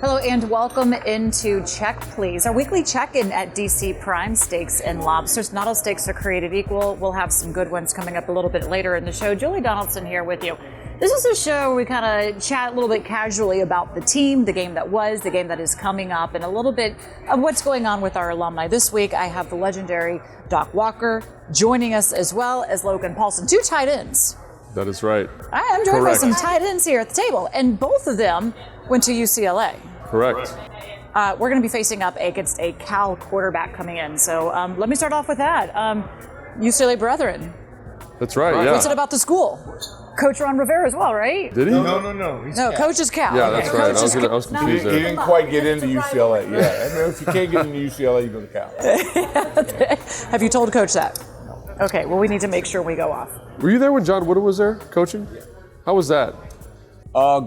Hello and welcome into Check Please, our weekly check-in at DC Prime Steaks and Lobsters. Not all steaks are created equal. We'll have some good ones coming up a little bit later in the show. Julie Donaldson here with you. This is a show where we kind of chat a little bit casually about the team, the game that was, the game that is coming up, and a little bit of what's going on with our alumni. This week I have the legendary Doc Walker joining us, as well as Logan Paulson, two tight ends. That is right. I'm joined by some tight ends here at the table, and both of them went to UCLA. Correct. We're going to be facing up against a Cal quarterback coming in. So let me start off with that. UCLA Brethren. That's right, yeah. What's it about the school? Coach Ron Rivera as well, right? Did he? No. No, Coach is Cal. Yeah, that's right. I was confused He there. didn't quite get into UCLA. Yeah, I mean, if you can't get into UCLA, you go to Cal. Have you told Coach that? No. Okay, well, we need to make sure we go off. Were you there when John Wooden was there coaching? How was that?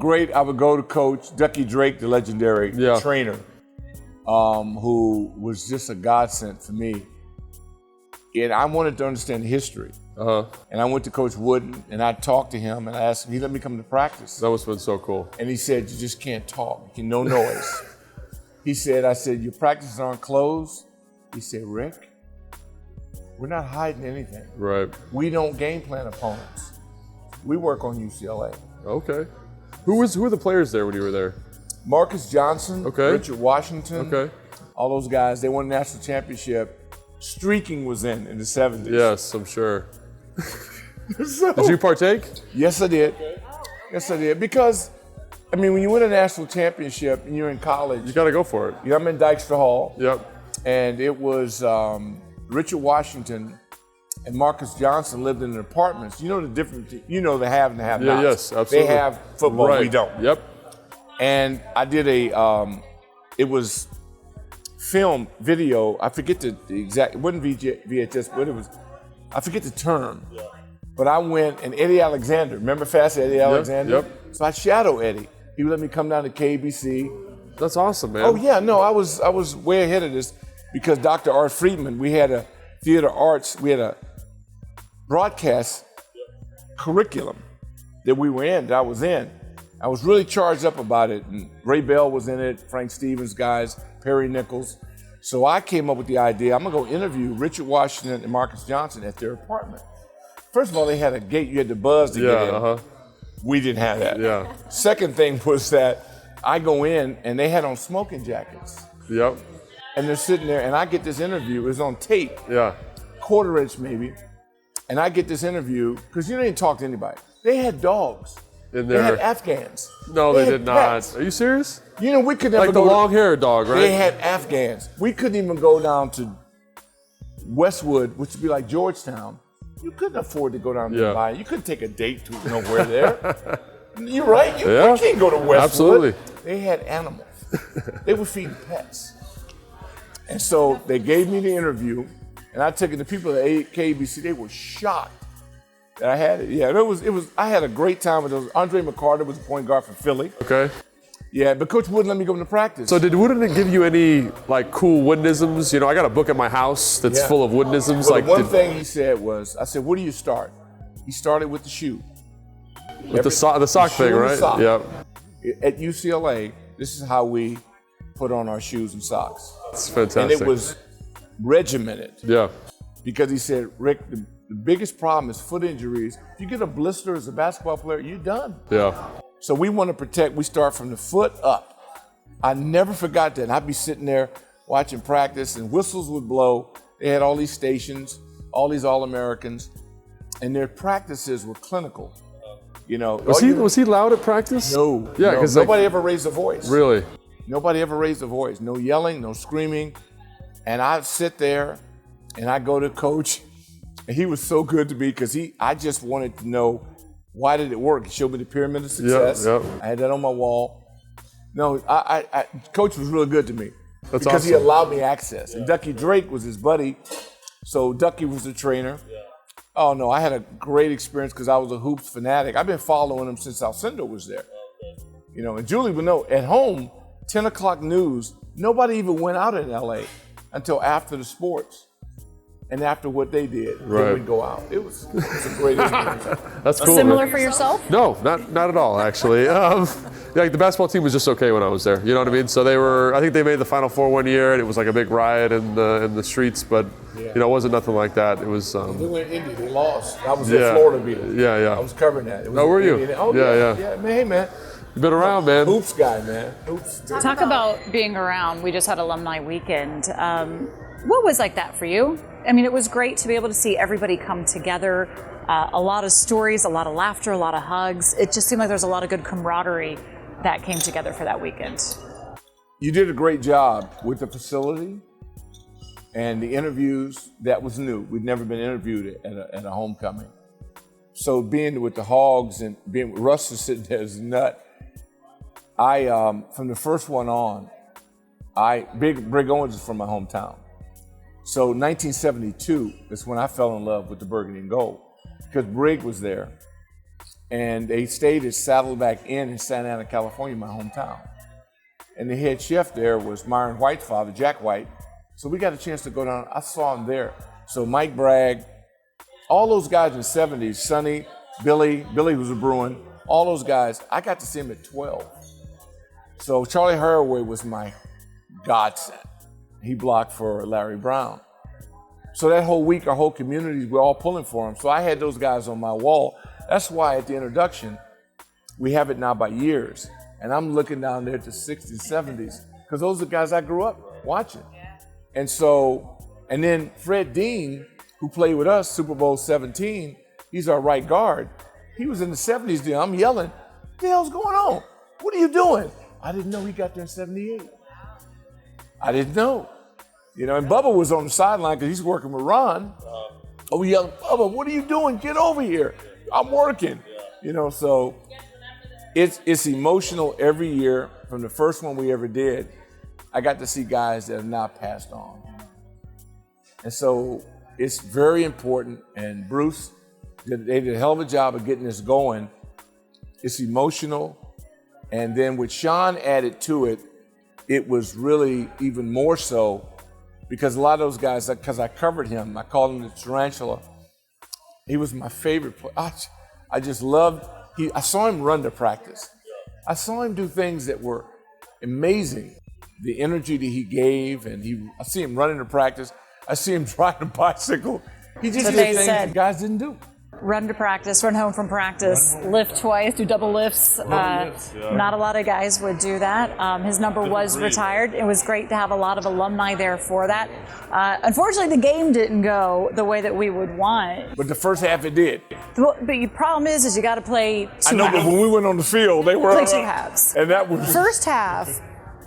Great. I would go to Coach Ducky Drake, the legendary trainer, who was just a godsend for me. And I wanted to understand history. And I went to Coach Wooden, and I talked to him, and I asked him, he let me come to practice. That must have been so cool. And he said, you just can't talk. No noise. I said, your practices aren't closed. He said, Rick, we're not hiding anything. Right. We don't game plan opponents. We work on UCLA. Okay. Who were the players there when you were there? Marcus Johnson, Richard Washington, all those guys. They won a national championship. Streaking was in the 70s. Yes, I'm sure. Did you partake? Yes, I did. Yes, I did. Because, I mean, when you win a national championship and you're in college, you got to go for it. I'm in Dykstra Hall. Yep. And it was Richard Washington and Marcus Johnson lived in apartments. You know the difference. You know the have and the have nots. Yes, absolutely. They have football, we don't. Yep. And I did it was film, video. I forget the exact. It wasn't VHS, but it was. I forget the term. Yeah. But I went, and Eddie Alexander. Remember Fast Eddie Alexander? Yep. So I shadowed Eddie. He would let me come down to KBC. That's awesome, man. Oh yeah, no, I was way ahead of this because Dr. Art Friedman. We had a theater arts. We had a broadcast curriculum that we were in, that I was in. I was really charged up about it, and Ray Bell was in it, Frank Stevens guys, Perry Nichols. So I came up with the idea, I'm gonna go interview Richard Washington and Marcus Johnson at their apartment. First of all, they had a gate, you had to buzz to get in. We didn't have that. Yeah. Second thing was that I go in, and they had on smoking jackets. Yep. And they're sitting there, and I get this interview, it was on tape. Yeah. Quarter inch maybe. And I get this interview, because you didn't talk to anybody. They had dogs. In there. They had Afghans. No, they did pets. not. Are you serious? You know, we could never like the long-haired dog, right? They had Afghans. We couldn't even go down to Westwood, which would be like Georgetown. You couldn't afford to go down there and buy it. You couldn't take a date to nowhere there. You're right. You can't go to Westwood. Absolutely. They had animals. They were feeding pets. And so they gave me the interview, and I took it to people at KBC. They were shocked that I had it. Yeah, it was. I had a great time with those. Andre McCarter was the point guard for Philly. Okay. Yeah, but Coach wouldn't let me go into practice. So did Wooden give you any cool Woodenisms? You know, I got a book at my house that's full of Woodenisms. Well, one thing he said was, I said, "Where do you start?" He started with the shoe. With the sock thing, right? Yep. At UCLA, this is how we put on our shoes and socks. It's fantastic. And it was regimented. Yeah. Because he said, Rick, the biggest problem is foot injuries. If you get a blister as a basketball player, you're done. Yeah. So we want to protect, we start from the foot up. I never forgot that. And I'd be sitting there watching practice and whistles would blow. They had all these stations, all these All-Americans, and their practices were clinical. You know. Was he loud at practice? No. Yeah, because nobody ever raised a voice. Really? Nobody ever raised a voice. No yelling, no screaming. And I'd sit there and I go to Coach, and he was so good to me because I just wanted to know, why did it work? He showed me the pyramid of success. Yep. I had that on my wall. No, Coach was really good to me. That's because awesome. He allowed me access. And Ducky Drake was his buddy, so Ducky was the trainer. Yeah. Oh no, I had a great experience because I was a hoops fanatic. I've been following him since Alcindor was there. You know, and Julie would know, at home, 10 o'clock news, nobody even went out in LA until after the sports. And after what they did, then we'd go out. It was a great experience. That's cool. Similar for yourself? No, not at all, actually. like the basketball team was just okay when I was there. You know what I mean? So I think they made the Final Four one year, and it was like a big riot in the streets, but it wasn't nothing like that. It was. They went Indy. They lost. I was there. Florida beat them. Yeah, yeah. I was covering that. It was were you? Oh, yeah. Man, hey, man. You've been around, man. Hoops guy, man. Hoops. Talk about being around. We just had alumni weekend. What was like that for you? I mean, it was great to be able to see everybody come together. A lot of stories, a lot of laughter, a lot of hugs. It just seemed like there was a lot of good camaraderie that came together for that weekend. You did a great job with the facility and the interviews. That was new. We'd never been interviewed at a homecoming. So being with the Hogs and being with Russ sitting there is nut. From the first one on, Brig Owens is from my hometown. So 1972 is when I fell in love with the burgundy and gold because Brig was there. And they stayed at Saddleback Inn in Santa Ana, California, my hometown. And the head chef there was Myron White's father, Jack White. So we got a chance to go down. I saw him there. So Mike Bragg, all those guys in the 70s, Sonny, Billy was a Bruin, all those guys, I got to see him at 12. So Charlie Haraway was my godsend. He blocked for Larry Brown. So that whole week, our whole community, we're all pulling for him. So I had those guys on my wall. That's why at the introduction, we have it now by years. And I'm looking down there at the 60s, 70s, because those are the guys I grew up watching. And then Fred Dean, who played with us Super Bowl 17, he's our right guard. He was in the 70s then. I'm yelling, what the hell's going on? What are you doing? I didn't know he got there in 78. I didn't know. You know, and Bubba was on the sideline because he's working with Ron. We yelled, Bubba, what are you doing? Get over here. I'm working. You know, so it's emotional every year. From the first one we ever did, I got to see guys that have now passed on. And so it's very important. And Bruce, they did a hell of a job of getting this going. It's emotional. And then with Sean added to it, it was really even more so because a lot of those guys, because I covered him, I called him the Tarantula. He was my favorite player. I just loved, I saw him run to practice. I saw him do things that were amazing. The energy that he gave, and I see him running to practice. I see him ride a bicycle. He just did things that guys didn't do. Run to practice, run home from practice, lift twice, do double lifts. Not a lot of guys would do that. His number was retired. It was great to have a lot of alumni there for that. Unfortunately, the game didn't go the way that we would want. But the first half it did. But the problem is you got to play two halves. But when we went on the field, they were play two halves. And that was first half.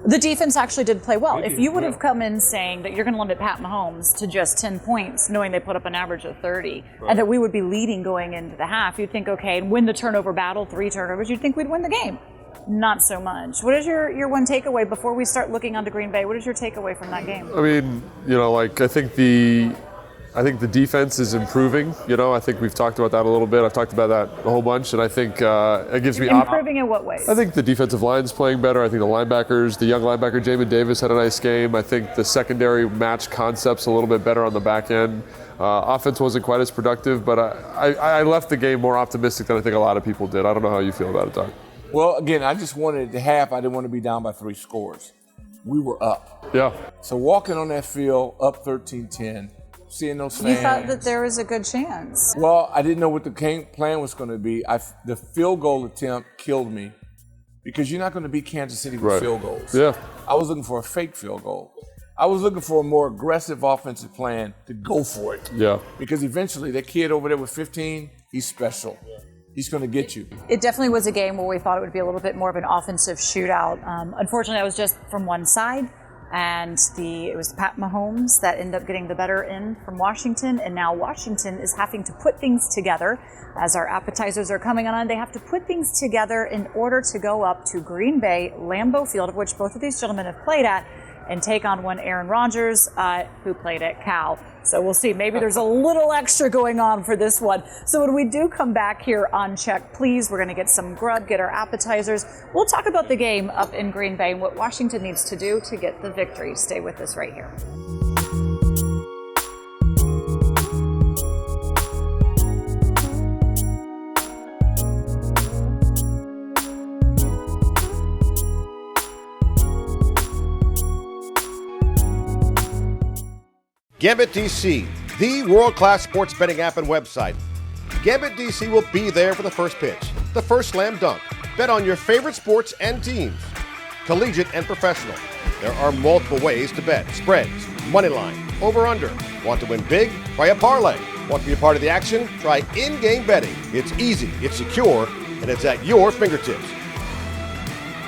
The defense actually did play well. If you would have come in saying that you're going to limit Pat Mahomes to just 10 points, knowing they put up an average of 30, and that we would be leading going into the half, you'd think, okay, and win the turnover battle, 3 turnovers, you'd think we'd win the game. Not so much. What is your one takeaway before we start looking onto Green Bay? What is your takeaway from that game? I mean, you know, like I think the defense is improving. You know, I think we've talked about that a little bit. I've talked about that a whole bunch, and I think it gives me improving in what ways? I think the defensive line's playing better. I think the linebackers, the young linebacker Jamin Davis had a nice game. I think the secondary match concept's a little bit better on the back end. Offense wasn't quite as productive, but I left the game more optimistic than I think a lot of people did. I don't know how you feel about it, Doc. Well, again, I just wanted the half. I didn't want to be down by 3 scores. We were up. Yeah. So walking on that field, up 13-10. Seeing those fans. You thought that there was a good chance. Well, I didn't know what the plan was going to be. The field goal attempt killed me because you're not going to beat Kansas City with field goals. Yeah. I was looking for a fake field goal. I was looking for a more aggressive offensive plan to go for it. Yeah. Because eventually that kid over there with 15, he's special. He's going to get you. It definitely was a game where we thought it would be a little bit more of an offensive shootout. Unfortunately, that was just from one side. And it was Pat Mahomes that ended up getting the better end from Washington. And now Washington is having to put things together. As our appetizers are coming on, they have to put things together in order to go up to Green Bay, Lambeau Field, of which both of these gentlemen have played at, and take on one Aaron Rodgers, who played at Cal. So we'll see. Maybe there's a little extra going on for this one. So when we do come back here on Check Please, we're going to get some grub, get our appetizers. We'll talk about the game up in Green Bay and what Washington needs to do to get the victory. Stay with us right here. Gambit DC, the world-class sports betting app and website. Gambit DC will be there for the first pitch, the first slam dunk. Bet on your favorite sports and teams, collegiate and professional. There are multiple ways to bet. Spreads, money line, over/under. Want to win big? Try a parlay. Want to be a part of the action? Try in-game betting. It's easy, it's secure, and it's at your fingertips.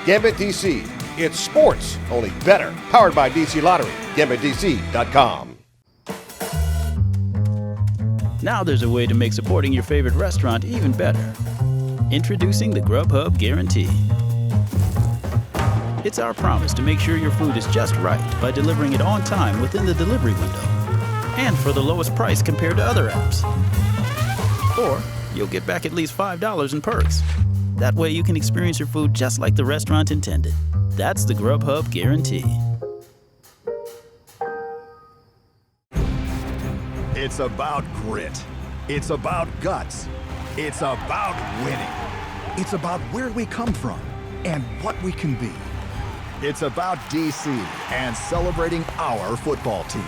Gambit DC. It's sports, only better. Powered by DC Lottery. GambitDC.com. Now there's a way to make supporting your favorite restaurant even better. Introducing the Grubhub Guarantee. It's our promise to make sure your food is just right by delivering it on time within the delivery window and for the lowest price compared to other apps. Or you'll get back at least $5 in perks. That way you can experience your food just like the restaurant intended. That's the Grubhub Guarantee. It's about grit. It's about guts. It's about winning. It's about where we come from and what we can be. It's about DC and celebrating our football team.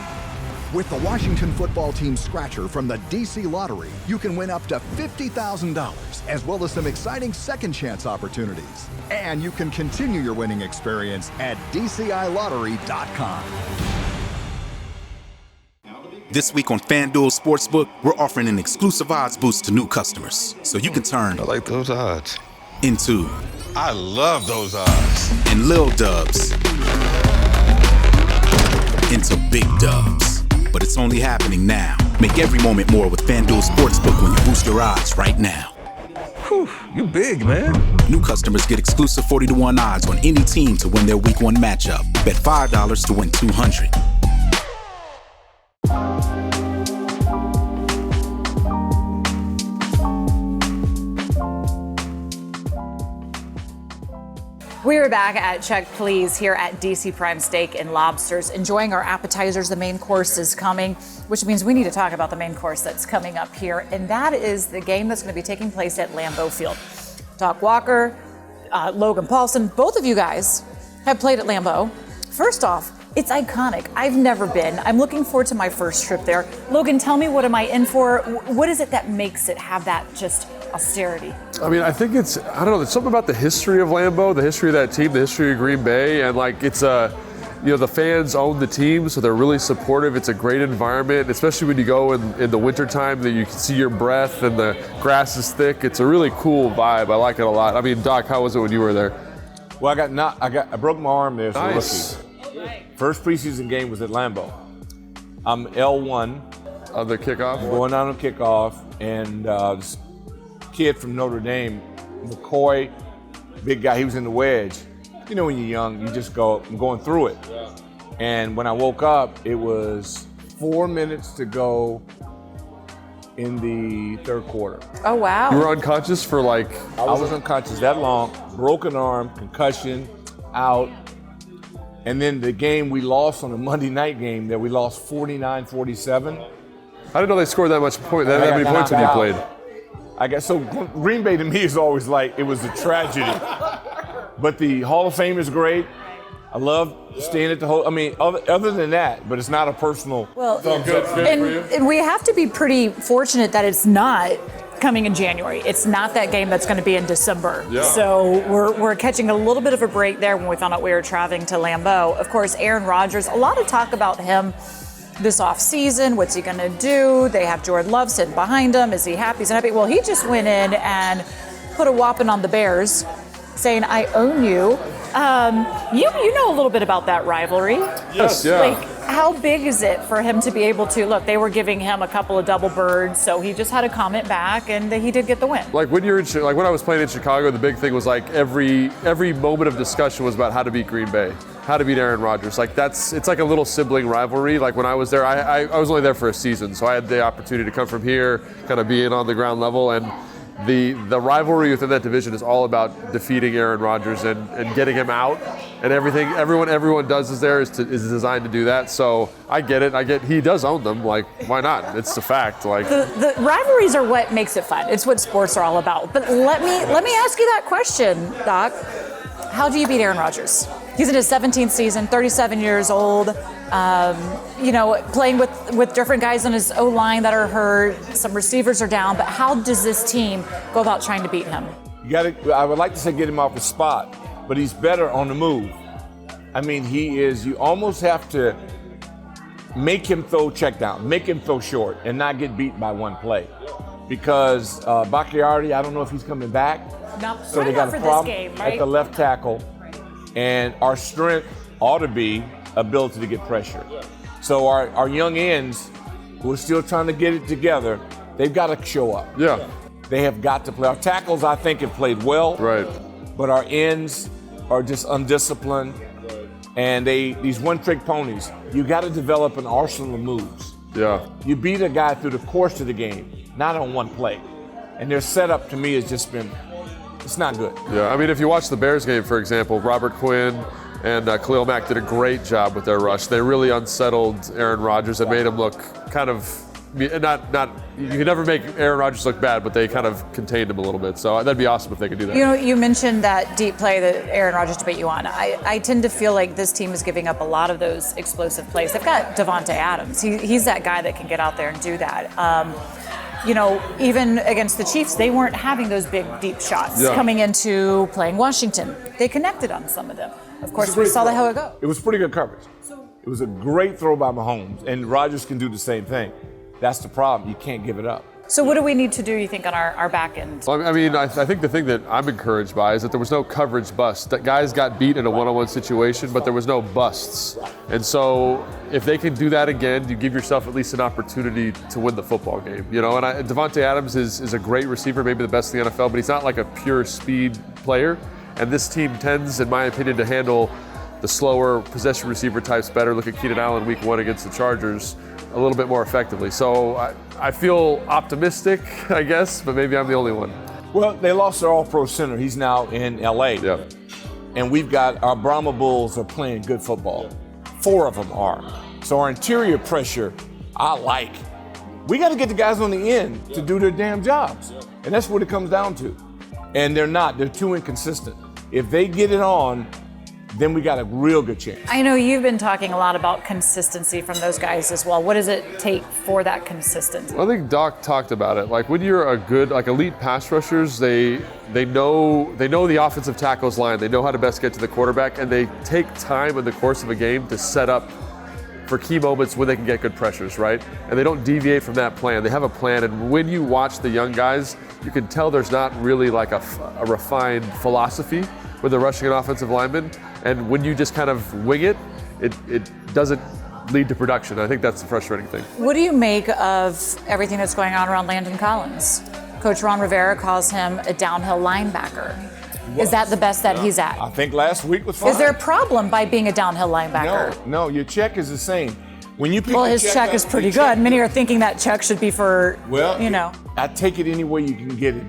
With the Washington football team scratcher from the DC Lottery, you can win up to $50,000, as well as some exciting second chance opportunities. And you can continue your winning experience at DCILottery.com. This week on FanDuel Sportsbook, we're offering an exclusive odds boost to new customers. So you can turn I like those odds. into I love those odds. and Lil Dubs into Big Dubs. But it's only happening now. Make every moment more with FanDuel Sportsbook when you boost your odds right now. Whew, you big, man. New customers get exclusive 40-1 odds on any team to win their Week 1 matchup. Bet $5 to win $200. We are back at Check Please here at DC Prime Steak and Lobsters, enjoying our appetizers. The main course is coming, which means we need to talk about the main course that's coming up here, and that is the game that's going to be taking place at Lambeau Field. Doc Walker, Logan Paulson, both of you guys have played at Lambeau. First off, it's iconic. I've never been. I'm looking forward to my first trip there. Logan, tell me, what am I in for? What is it that makes it have that just austerity? I mean, I think I don't know, there's something about the history of Lambeau, the history of that team, the history of Green Bay, and like it's the fans own the team, so they're really supportive. It's a great environment, especially when you go in the wintertime, that you can see your breath and the grass is thick. It's a really cool vibe. I like it a lot. I mean, Doc, how was it when you were there? Well, I broke my arm there as a Nice. rookie. First preseason game was at Lambeau. I'm L1. On the kickoff? Going down on kickoff, and this kid from Notre Dame, McCoy, big guy, he was in the wedge. You know, when you're young, you just go, I'm going through it. Yeah. And when I woke up, it was 4 minutes to go in the third quarter. Oh, wow. You were unconscious for like... I was unconscious that long, broken arm, concussion, out. And then the game we lost on a Monday night game there, we lost 49-47. I didn't know they scored that many points when you played. So Green Bay to me is always like, it was a tragedy. But the Hall of Fame is great. I love staying at the other than that, but it's not a personal. Well, good for you. and we have to be pretty fortunate that it's not coming in January. It's not that game that's going to be in December. Yeah. So we're catching a little bit of a break there when we found out we were traveling to Lambeau. Of course, Aaron Rodgers, a lot of talk about him this offseason. What's he going to do? They have Jordan Love sitting behind him. Is he happy? Is he happy? Well, he just went in and put a whopping on the Bears, saying, I own you. You know a little bit about that rivalry. Yes, yeah. Like, how big is it for him to be able to, look, they were giving him a couple of double birds, so he just had to comment back, and he did get the win. Like when when I was playing in Chicago, the big thing was like every moment of discussion was about how to beat Green Bay, how to beat Aaron Rodgers. Like it's like a little sibling rivalry. Like when I was there, I was only there for a season, so I had the opportunity to come from here, kind of be in on the ground level, and the rivalry within that division is all about defeating Aaron Rodgers and getting him out, and everyone does is designed to do that. So I get it. He does own them. Like, why not? It's a fact. Like the rivalries are what makes it fun. It's what sports are all about. But let me ask you that question, Doc. How do you beat Aaron Rodgers? He's in his 17th season, 37 years old. Playing with different guys on his O-line that are hurt. Some receivers are down. But how does this team go about trying to beat him? I would like to say get him off the spot, but he's better on the move. I mean, you almost have to make him throw check down, make him throw short, and not get beat by one play. Because Bakhtiari, I don't know if he's coming back. So they got a problem at the left tackle. And our strength ought to be ability to get pressure. So our young ends who are still trying to get it together, they've got to show up. Yeah. They have got to play. Our tackles, I think, have played well. Right. But our ends are just undisciplined. And these one-trick ponies, you got to develop an arsenal of moves. Yeah. You beat a guy through the course of the game, not on one play. And their setup to me has just been, it's not good. Yeah, I mean, if you watch the Bears game, for example, Robert Quinn and Khalil Mack did a great job with their rush. They really unsettled Aaron Rodgers and made him look kind of, you can never make Aaron Rodgers look bad, but they kind of contained him a little bit. So that'd be awesome if they could do that. You mentioned that deep play that Aaron Rodgers debate you on. I tend to feel like this team is giving up a lot of those explosive plays. They've got Devontae Adams. He's that guy that can get out there and do that. Even against the Chiefs, they weren't having those big, deep shots coming into playing Washington. They connected on some of them. Of course, we saw how it go. It was pretty good coverage. It was a great throw by Mahomes, and Rodgers can do the same thing. That's the problem. You can't give it up. So what do we need to do, you think, on our back end? Well, I mean, I think the thing that I'm encouraged by is that there was no coverage bust. That guys got beat in a one-on-one situation, but there was no busts. And so if they can do that again, you give yourself at least an opportunity to win the football game. And Devontae Adams is a great receiver, maybe the best in the NFL, but he's not like a pure speed player. And this team tends, in my opinion, to handle the slower possession receiver types better. Look at Keenan Allen week 1 against the Chargers a little bit more effectively. So I feel optimistic, I guess, but maybe I'm the only one. Well, they lost their all-pro center. He's now in LA. Yeah. And we've got our Brahma Bulls are playing good football. 4 of them are. So our interior pressure, I like. We got to get the guys on the end to do their damn jobs. And that's what it comes down to. And they're not. They're too inconsistent. If they get it on, then we got a real good chance. I know you've been talking a lot about consistency from those guys as well. What does it take for that consistency? I think Doc talked about it. Like when you're a good, elite pass rushers, they know the offensive tackles line. They know how to best get to the quarterback, and they take time in the course of a game to set up for key moments when they can get good pressures, right? And they don't deviate from that plan. They have a plan, and when you watch the young guys, you can tell there's not really like a refined philosophy with the rushing and offensive linemen. And when you just kind of wing it, it doesn't lead to production. I think that's the frustrating thing. What do you make of everything that's going on around Landon Collins? Coach Ron Rivera calls him a downhill linebacker. Is that the best that he's at? I think last week was fine. Is there a problem by being a downhill linebacker? No, your check is the same. When you pick his check is pretty good. Many are thinking that check should be for, I take it any way you can get it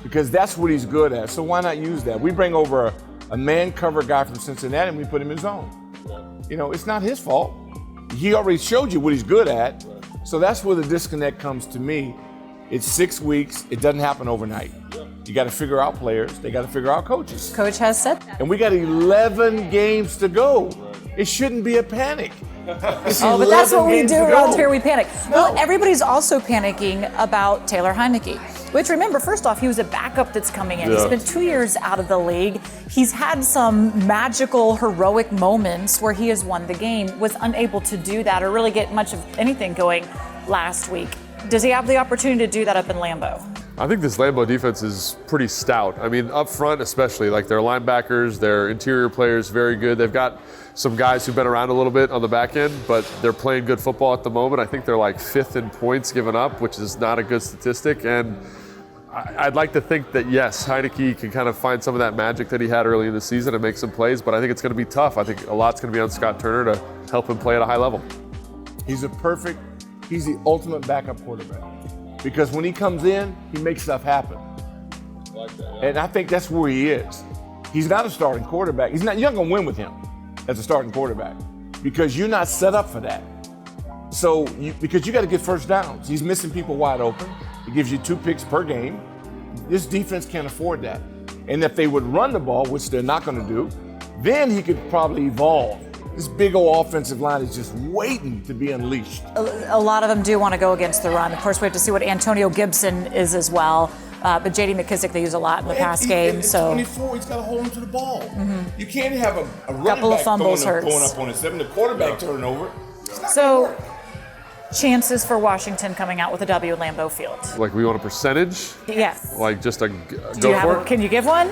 because that's what he's good at. So why not use that? We bring over a man cover guy from Cincinnati and we put him in zone. It's not his fault. He already showed you what he's good at. So that's where the disconnect comes to me. It's 6 weeks. It doesn't happen overnight. You got to figure out players. They got to figure out coaches. Coach has said that. And we got 11 games to go. It shouldn't be a panic. But that's what we do around here. We panic. Well, everybody's also panicking about Taylor Heineke. Which, remember, first off, he was a backup that's coming in. He's been 2 years out of the league. He's had some magical, heroic moments where he has won the game, was unable to do that or really get much of anything going last week. Does he have the opportunity to do that up in Lambeau? I think this Lambeau defense is pretty stout. I mean, up front especially, like their linebackers, their interior players, very good. They've got some guys who've been around a little bit on the back end, but they're playing good football at the moment. I think they're like 5th in points given up, which is not a good statistic. And I'd like to think that, yes, Heineke can kind of find some of that magic that he had early in the season and make some plays, but I think it's going to be tough. I think a lot's going to be on Scott Turner to help him play at a high level. He's the ultimate backup quarterback because when he comes in, he makes stuff happen. And I think that's where he is. He's not a starting quarterback. You're not going to win with him as a starting quarterback because you're not set up for that. So, because you got to get first downs. He's missing people wide open. He gives you 2 picks per game. This defense can't afford that. And if they would run the ball, which they're not going to do, then he could probably evolve. This big old offensive line is just waiting to be unleashed. A lot of them do want to go against the run. Of course, we have to see what Antonio Gibson is as well. But J.D. McKissick they use a lot in the pass game. At so 24, he's got to hold him to the ball. You can't have a running couple back of fumbles going hurts. up on his 7, the quarterback turning over. So chances for Washington coming out with a W at Lambeau Field. Like we want a percentage? Yes. Like just a Do go you for it? Can you give one?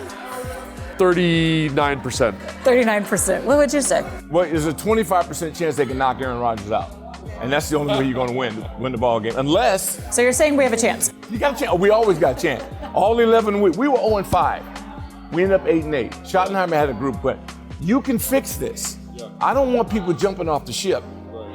39%. 39%. What would you say? Well, there's a 25% chance they can knock Aaron Rodgers out. And that's the only way you're going to win the ball game. Unless So you're saying we have a chance? you got a chance. We always got a chance. All 11 weeks. We were 0-5. We ended up 8-8. Schottenheimer had a group, but you can fix this. I don't want people jumping off the ship.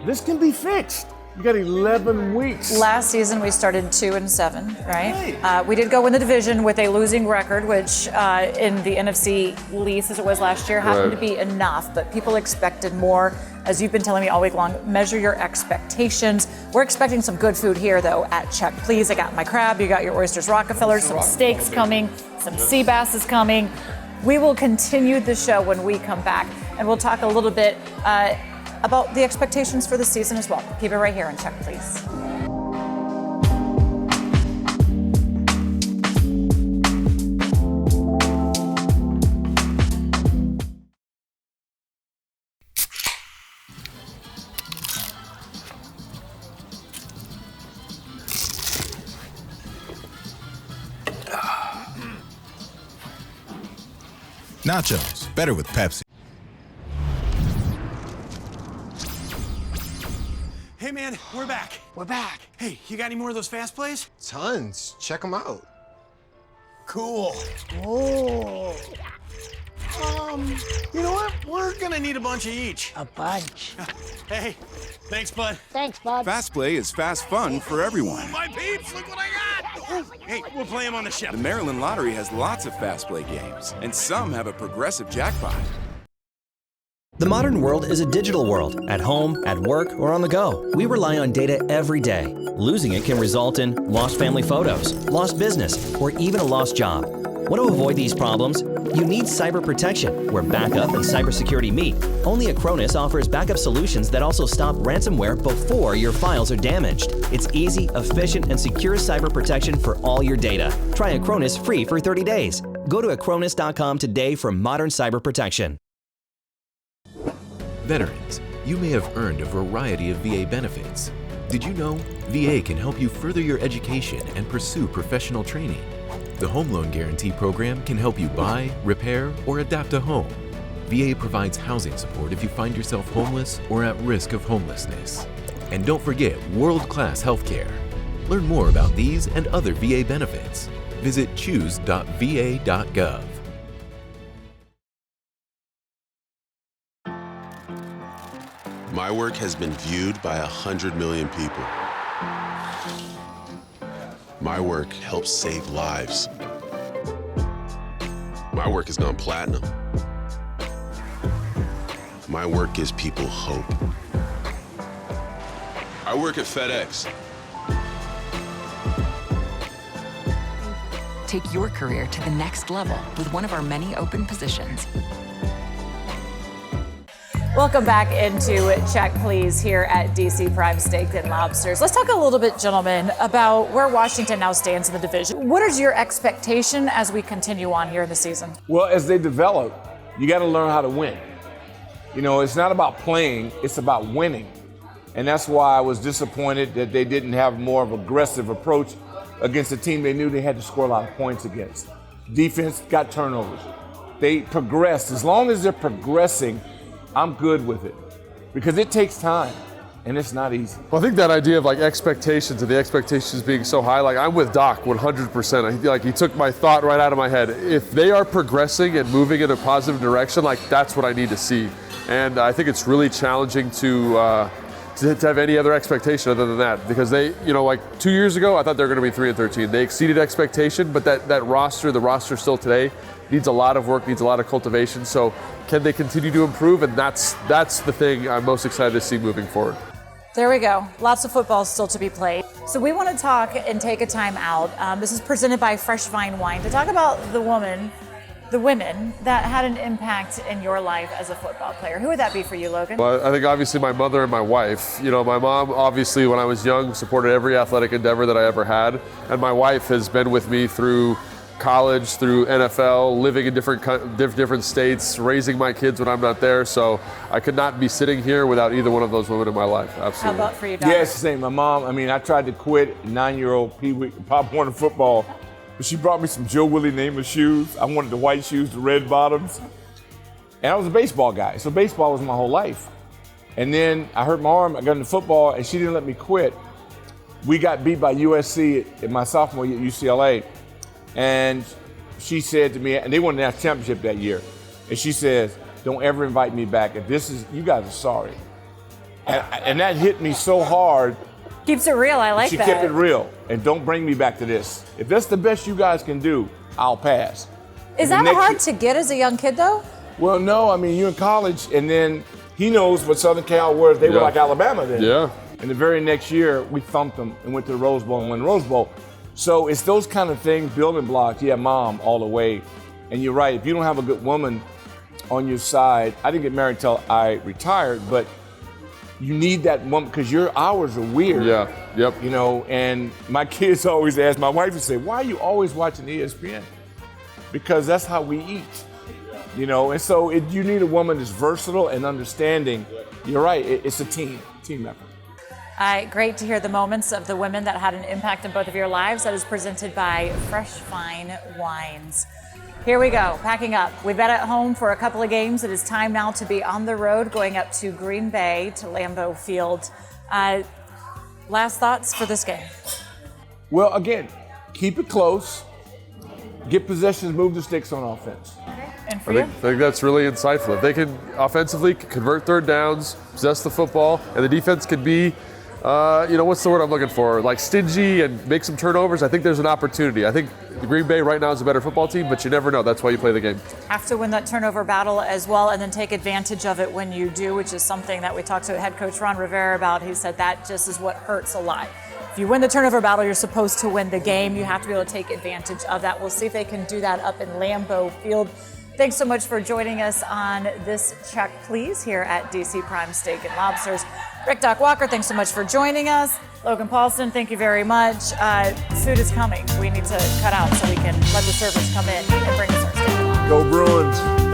This can be fixed. You got 11 weeks. Last season we started 2-7, right? We did go win the division with a losing record, which in the NFC least as it was last year happened to be enough, but people expected more. As you've been telling me all week long, measure your expectations. We're expecting some good food here though at Check Please. I got my crab, you got your oysters Rockefeller, some steaks coming, some sea bass is coming. We will continue the show when we come back, and we'll talk a little bit about the expectations for the season as well. Keep it right here on Check Please. Nachos, better with Pepsi. Hey man, we're back. We're back. Hey, you got any more of those fast plays? Tons. Check them out. Cool. Oh. You know what? We're gonna need a bunch of each. A bunch. Hey, thanks, bud. Thanks, bud. Fast Play is fast fun for everyone. My peeps, look what I got! Hey, we'll play them on the ship. The Maryland Lottery has lots of Fast Play games, and some have a progressive jackpot. The modern world is a digital world. At home, at work, or on the go. We rely on data every day. Losing it can result in lost family photos, lost business, or even a lost job. Want to avoid these problems? You need cyber protection, where backup and cybersecurity meet. Only Acronis offers backup solutions that also stop ransomware before your files are damaged. It's easy, efficient, and secure cyber protection for all your data. Try Acronis free for 30 days. Go to acronis.com today for modern cyber protection. Veterans, you may have earned a variety of VA benefits. Did you know VA can help you further your education and pursue professional training? The Home Loan Guarantee Program can help you buy, repair, or adapt a home. VA provides housing support if you find yourself homeless or at risk of homelessness. And don't forget world-class healthcare. Learn more about these and other VA benefits. Visit choose.va.gov. My work has been viewed by 100 million people. My work helps save lives. My work has gone platinum. My work gives people hope. I work at FedEx. Take your career to the next level with one of our many open positions. Welcome back into Check Please here at DC Prime Steak and Lobsters. Let's talk a little bit, gentlemen, about where Washington now stands in the division. What is your expectation as we continue on here in the season? Well, as they develop, you got to learn how to win. You know, it's not about playing, it's about winning. And that's why I was disappointed that they didn't have more of an aggressive approach against a team they knew they had to score a lot of points against. Defense got turnovers. They progressed. As long as they're progressing, I'm good with it, because it takes time and it's not easy. Well, I think that idea of like expectations and the expectations being so high, like I'm with Doc 100%. I feel like he took my thought right out of my head. If they are progressing and moving in a positive direction, like that's what I need to see. And I think it's really challenging to have any other expectation other than that, because they, you know, like 2 years ago, I thought they were going to be 3-13. They exceeded expectation, but that roster, the roster still today, needs a lot of work, needs a lot of cultivation. So can they continue to improve? And that's the thing I'm most excited to see moving forward. There we go. Lots of football still to be played. So we want to talk and take a time out. This is presented by Fresh Vine Wine to talk about the the women that had an impact in your life as a football player. Who would that be for you, Logan? Well, I think obviously my mother and my wife. You know, my mom obviously when I was young supported every athletic endeavor that I ever had, and my wife has been with me through college, through NFL, living in different states, raising my kids when I'm not there. So I could not be sitting here without either one of those women in my life. Absolutely. How about for you, Don? Yeah, it's the same. My mom, I mean, I tried to quit 9-year-old Pee Wee Pop Warner football, but she brought me some Joe Willie Namath shoes. I wanted the white shoes, the red bottoms. And I was a baseball guy, so baseball was my whole life. And then I hurt my arm, I got into football, and she didn't let me quit. We got beat by USC in my sophomore year at UCLA. And she said to me, and they won the national championship that year, and she says, don't ever invite me back. If this is, you guys are sorry. And that hit me so hard. Keeps it real, I like that. She kept it real, and don't bring me back to this. If that's the best you guys can do, I'll pass. Is that hard to get as a young kid, though? Well, no, I mean, you're in college, and then he knows what Southern Cal was. They were like Alabama then. Yeah. And the very next year, we thumped them and went to the Rose Bowl and won the Rose Bowl. So it's those kind of things, building blocks. Yeah, mom, all the way. And you're right, if you don't have a good woman on your side, I didn't get married until I retired, but you need that woman because your hours are weird. Yeah, yep. You know, and my kids always ask, my wife would say, why are you always watching ESPN? Because that's how we eat. You know, and so you need a woman that's versatile and understanding. You're right, it's a team effort. Great to hear the moments of the women that had an impact in both of your lives. That is presented by Fresh Fine Wines. Here we go, packing up. We've been at home for a couple of games. It is time now to be on the road, going up to Green Bay, to Lambeau Field. Last thoughts for this game? Well, again, keep it close. Get possessions, move the sticks on offense. And for you? I think that's really insightful. If they can offensively convert third downs, possess the football, and the defense could be, what's the word I'm looking for? Like stingy and make some turnovers. I think there's an opportunity. I think the Green Bay right now is a better football team, but you never know. That's why you play the game. Have to win that turnover battle as well, and then take advantage of it when you do, which is something that we talked to head coach Ron Rivera about. He said that just is what hurts a lot. If you win the turnover battle, you're supposed to win the game. You have to be able to take advantage of that. We'll see if they can do that up in Lambeau Field. Thanks so much for joining us on this Check Please here at DC Prime Steak and Lobsters. Rick Doc Walker, thanks so much for joining us. Logan Paulson, thank you very much. Food is coming. We need to cut out so we can let the servers come in and bring us our steak. Go Bruins.